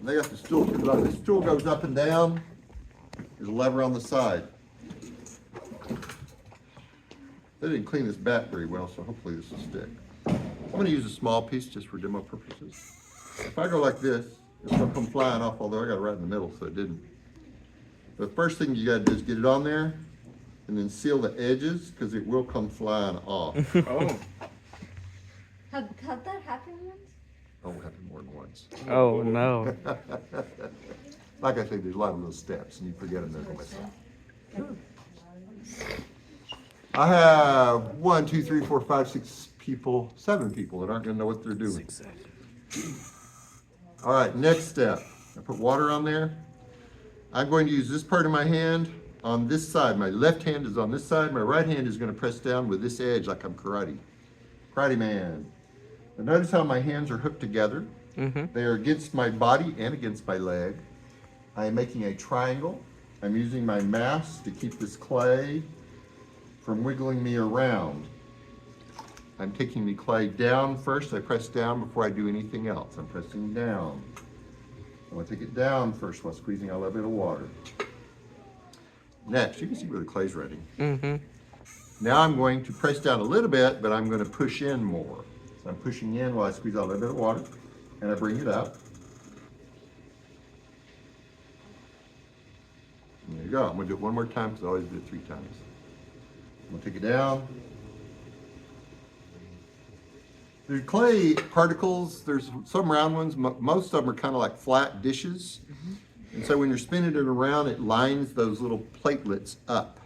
They got the stool, the stool goes up and down. There's a lever on the side. They didn't clean this back very well, so hopefully this will stick. I'm gonna use a small piece just for demo purposes. If I go like this, it'll come flying off, although I got it right in the middle, so it didn't. The first thing you gotta do is get it on there and then seal the edges, because it will come flying off. Oh. Had that happen once? Oh, it happened more than once. Oh no. Like I said, there's a lot of little steps, and you forget them every once in a while. I have 1, 2, 3, 4, 5, 6 people, 7 people that aren't gonna know what they're doing. All right, next step. I put water on there. I'm going to use this part of my hand on this side. My left hand is on this side. My right hand is gonna press down with this edge like I'm karate. Karate man. And notice how my hands are hooked together. They are against my body and against my leg. I am making a triangle. I'm using my mask to keep this clay from wiggling me around. I'm taking the clay down first. I press down before I do anything else. I'm pressing down. I want to take it down first while squeezing out a little bit of water. Next, you can see where the clay's ready. Now I'm going to press down a little bit, but I'm going to push in more. So I'm pushing in while I squeeze out a little bit of water, and I bring it up. And there you go. I'm going to do it one more time because I always do it 3 times. I'm going to take it down. There's clay particles. There's some round ones. Most of them are kind of like flat dishes. And so when you're spinning it around, it lines those little platelets up.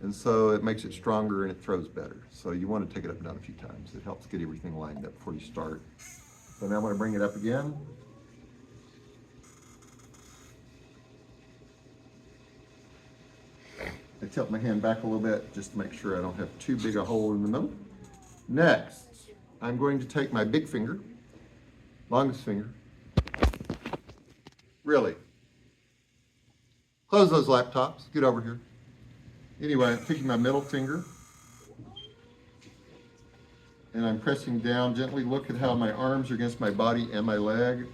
And so it makes it stronger and it throws better. So you want to take it up and down a few times. It helps get everything lined up before you start. So now I'm going to bring it up again. I tilt my hand back a little bit just to make sure I don't have too big a hole in the middle. Next, I'm going to take my big finger, longest finger. Really? Close those laptops. Get over here. Anyway, I'm taking my middle finger and I'm pressing down gently. Look at how my arms are against my body and my leg.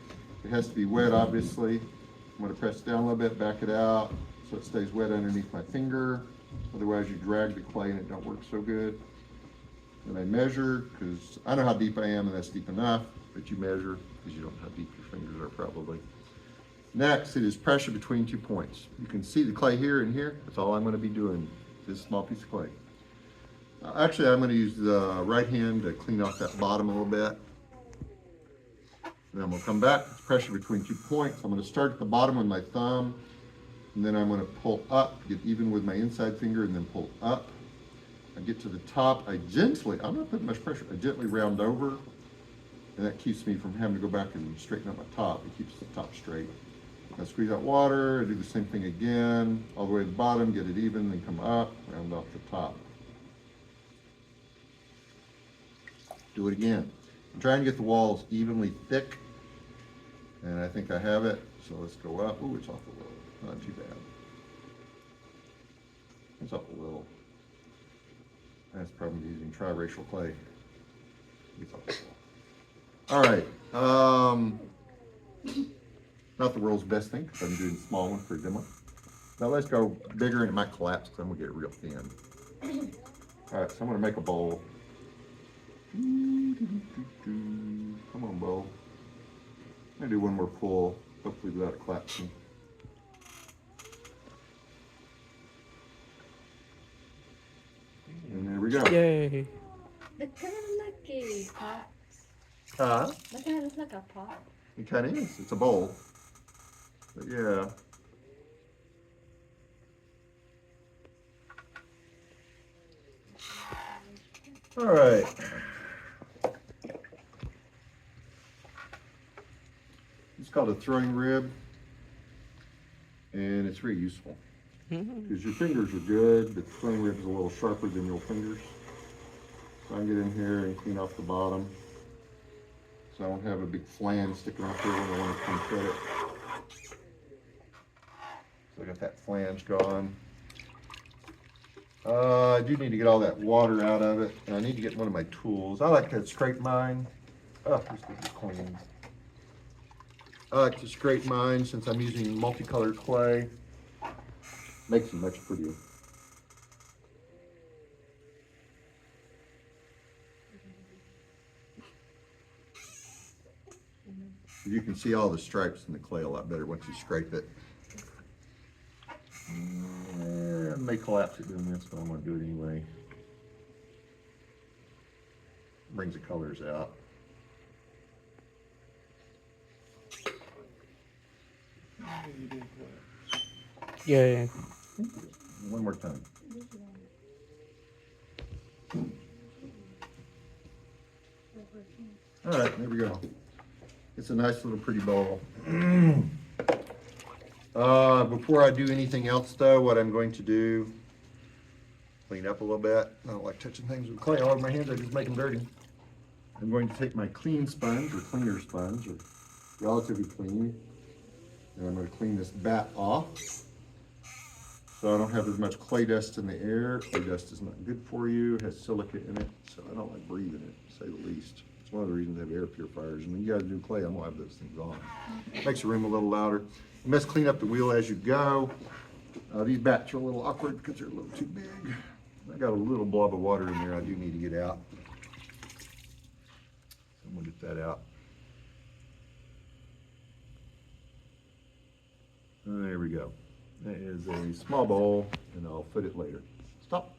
It has to be wet, obviously. I'm going to press down a little bit, back it out so it stays wet underneath my finger. Otherwise, you drag the clay and it don't work so good. And I measure, because I know how deep I am and that's deep enough, but you measure because you don't know how deep your fingers are probably. Next, it is pressure between 2 points. You can see the clay here and here. That's all I'm going to be doing, this small piece of clay. Actually, I'm going to use the right hand to clean off that bottom a little bit. And then we'll come back. It's pressure between 2 points. I'm going to start at the bottom with my thumb, and then I'm going to pull up, get even with my inside finger, and then pull up. I get to the top. I'm not putting much pressure. I gently round over, and that keeps me from having to go back and straighten up my top. It keeps the top straight. I squeeze out water. I do the same thing again, all the way to the bottom, get it even, then come up, round off the top. Do it again. I'm trying to get the walls evenly thick, and I think I have it. So let's go up. Ooh, it's off a little. Not too bad. It's off a little. That's probably using triracial clay. It's off a little. All right. Not the world's best thing because I'm doing a small one for a demo. Now let's go bigger and it might collapse because I'm going to get it real thin. All right, so I'm going to make a bowl. Come on, bowl. I'm going to do one more pull, hopefully without it collapsing. And there we go. Yay. It kind of like a pot. That kind of looks like a pot. It kind of is. It's a bowl. But yeah. All right. It's called a throwing rib, and it's very useful because your fingers are good, but the throwing rib is a little sharper than your fingers. So I can get in here and clean off the bottom, so I don't have a big flange sticking out there when I want to come cut it. So I got that flange gone. I do need to get all that water out of it, and I need to get one of my tools. I like to scrape mine. Oh, this thing is clean. I like to scrape mine since I'm using multicolored clay. Makes them much prettier. You can see all the stripes in the clay a lot better once you scrape it. I may collapse it doing this, but I'm going to do it anyway. Brings the colors out. Yeah. One more time. All right, there we go. It's a nice little pretty bowl. Before I do anything else though, what I'm going to do, clean up a little bit. I don't like touching things with clay all over my hands, I just make them dirty. I'm going to take my clean sponge or cleaner sponge, or relatively clean, and I'm going to clean this bat off so I don't have as much clay dust in the air. Clay dust is not good for you, it has silica in it, so I don't like breathing it, to say the least. It's one of the reasons I have air purifiers, and when you guys do clay, I'm gonna have those things on. Makes the room a little louder. You must clean up the wheel as you go. These bats are a little awkward because they're a little too big. I got a little blob of water in there I do need to get out. So I'm gonna get that out. There we go. That is a small bowl, and I'll foot it later. Stop.